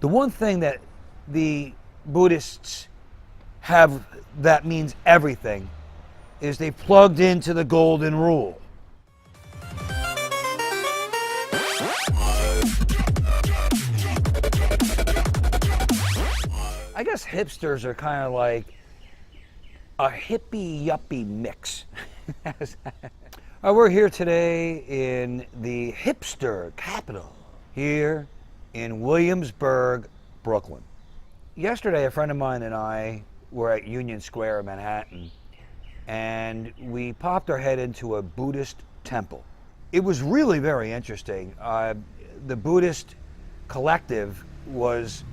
The one thing that the Buddhists have that means everything is they've plugged into the golden rule. I guess hipsters are kind of like a hippie yuppie mix. We're here today in the hipster capital, here in Williamsburg, Brooklyn. Yesterday, a friend of mine and I were at Union Square in Manhattan, and we popped our head into a Buddhist temple. It was really very interesting. The Buddhist collective was,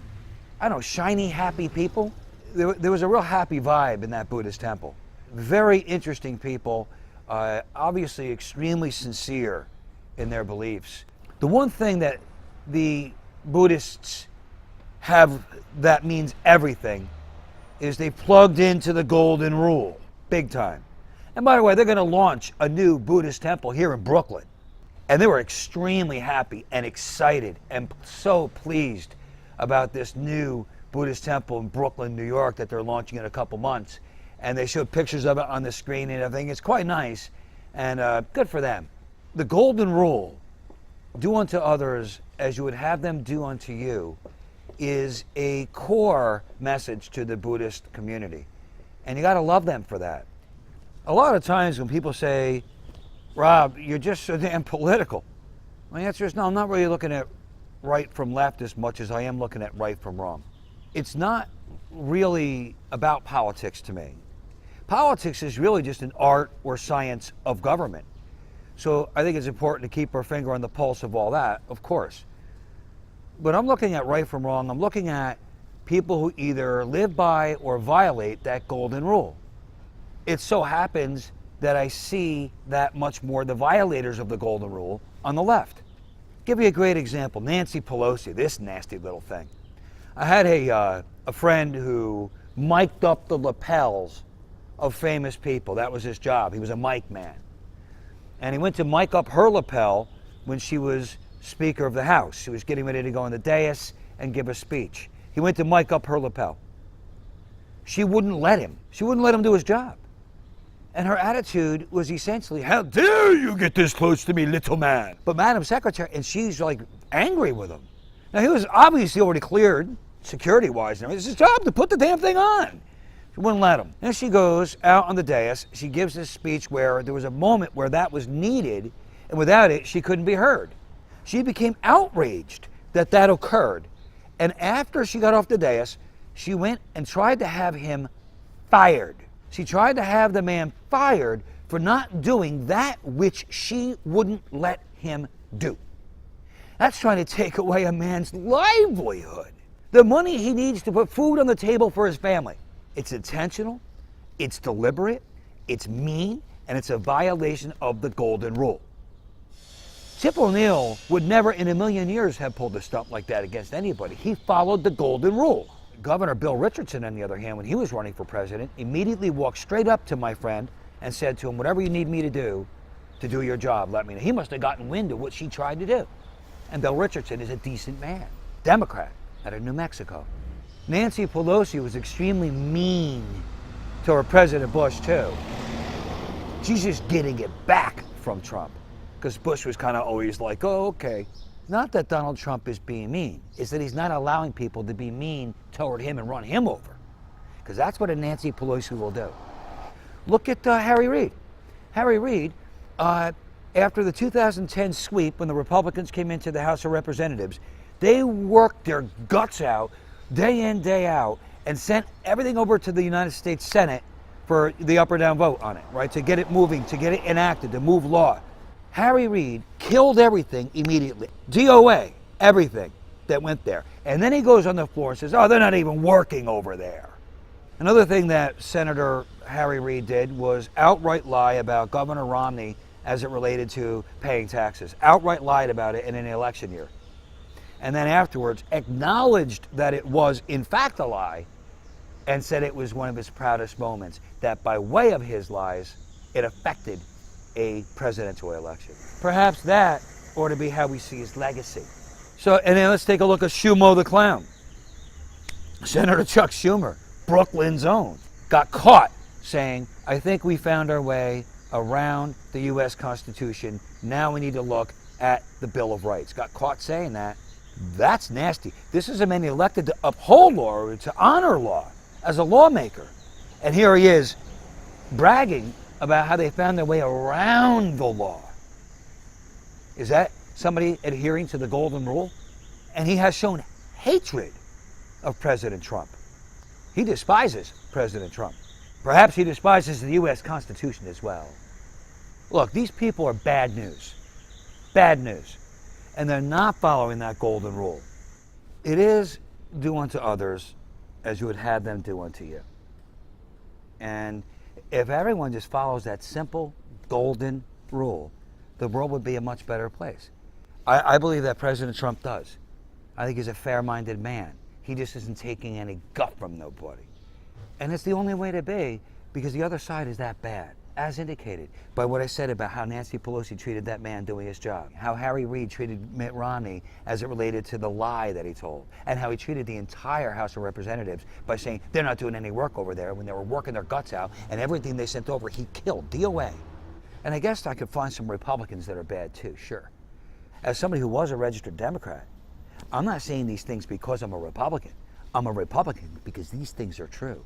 I don't know, shiny, happy people. There was a real happy vibe in that Buddhist temple. Very interesting people, obviously extremely sincere in their beliefs. The one thing that the Buddhists have that means everything is they've plugged into the golden rule, big time. And by the way, they're going to launch a new Buddhist temple here in Brooklyn. And they were extremely happy and excited and so pleased about this new Buddhist temple in Brooklyn, New York that they're launching in a couple months. And they showed pictures of it on the screen and everything. It's quite nice and good for them. The golden rule, do unto others as you would have them do unto you, is a core message to the Buddhist community. And you got to love them for that. A lot of times when people say, Rob, you're just so damn political, my answer is no, I'm not really looking at right from left as much as I am looking at right from wrong. It's not really about politics to me. Politics is really just an art or science of government. So I think it's important to keep our finger on the pulse of all that, of course. But I'm looking at right from wrong. I'm looking at people who either live by or violate that golden rule. It so happens that I see that much more the violators of the golden rule on the left. Give you a great example, Nancy Pelosi, this nasty little thing. I had a friend who mic'd up the lapels of famous people. That was his job. He was a mic man. And he went to mic up her lapel when she was Speaker of the House. She was getting ready to go on the dais and give a speech. He went to mic up her lapel. She wouldn't let him. She wouldn't let him do his job. And her attitude was essentially, how dare you get this close to me, little man? But Madam Secretary, and she's like angry with him. Now he was obviously already cleared, security-wise. It's his job to put the damn thing on. She wouldn't let him. Then she goes out on the dais. She gives this speech where there was a moment where that was needed, and without it, she couldn't be heard. She became outraged that that occurred. And after she got off the dais, she went and tried to have him fired. She tried to have the man fired for not doing that which she wouldn't let him do. That's trying to take away a man's livelihood. The money he needs to put food on the table for his family. It's intentional, it's deliberate, it's mean, and it's a violation of the golden rule. Tip O'Neill would never in a million years have pulled a stunt like that against anybody. He followed the golden rule. Governor Bill Richardson, on the other hand, when he was running for president, immediately walked straight up to my friend and said to him, whatever you need me to do your job, let me know. He must have gotten wind of what she tried to do. And Bill Richardson is a decent man, Democrat out of New Mexico. Nancy Pelosi was extremely mean to her President Bush, too. She's just getting it back from Trump, because Bush was kind of always like, oh, okay. Not that Donald Trump is being mean, it's that he's not allowing people to be mean toward him and run him over. Because that's what a Nancy Pelosi will do. Look at Harry Reid. Harry Reid, after the 2010 sweep, when the Republicans came into the House of Representatives, they worked their guts out, day in, day out, and sent everything over to the United States Senate for the up or down vote on it, right? To get it moving, to get it enacted, to move law. Harry Reid killed everything immediately. DOA, everything that went there. And then he goes on the floor and says, oh, they're not even working over there. Another thing that Senator Harry Reid did was outright lie about Governor Romney as it related to paying taxes. Outright lied about it in an election year. And then afterwards acknowledged that it was in fact a lie and said it was one of his proudest moments, that by way of his lies, it affected a presidential election. Perhaps that ought to be how we see his legacy. So, and then let's take a look at Shumo the Clown. Senator Chuck Schumer, Brooklyn's own, got caught saying, I think we found our way around the U.S. Constitution. Now we need to look at the Bill of Rights. Got caught saying that. That's nasty. This is a man elected to uphold law or to honor law as a lawmaker. And here he is bragging about how they found their way around the law. Is that somebody adhering to the golden rule? And he has shown hatred of President Trump. He despises President Trump. Perhaps he despises the U.S. Constitution as well. Look, these people are bad news. Bad news. And they're not following that golden rule. It is do unto others as you would have them do unto you. And if everyone just follows that simple golden rule, the world would be a much better place. I believe that President Trump does. I think he's a fair-minded man. He just isn't taking any guff from nobody. And it's the only way to be, because the other side is that bad, as indicated by what I said about how Nancy Pelosi treated that man doing his job, how Harry Reid treated Mitt Romney as it related to the lie that he told, and how he treated the entire House of Representatives by saying they're not doing any work over there when they were working their guts out, and everything they sent over he killed, DOA. And I guess I could find some Republicans that are bad too, sure. As somebody who was a registered Democrat, I'm not saying these things because I'm a Republican. I'm a Republican because these things are true.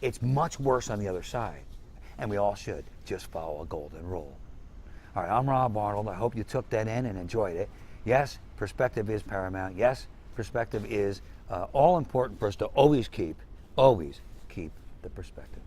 It's much worse on the other side, and we all should just follow a golden rule. All right, I'm Rob Arnold. I hope you took that in and enjoyed it. Yes, perspective is paramount. Yes, perspective is all important for us to always keep the perspective.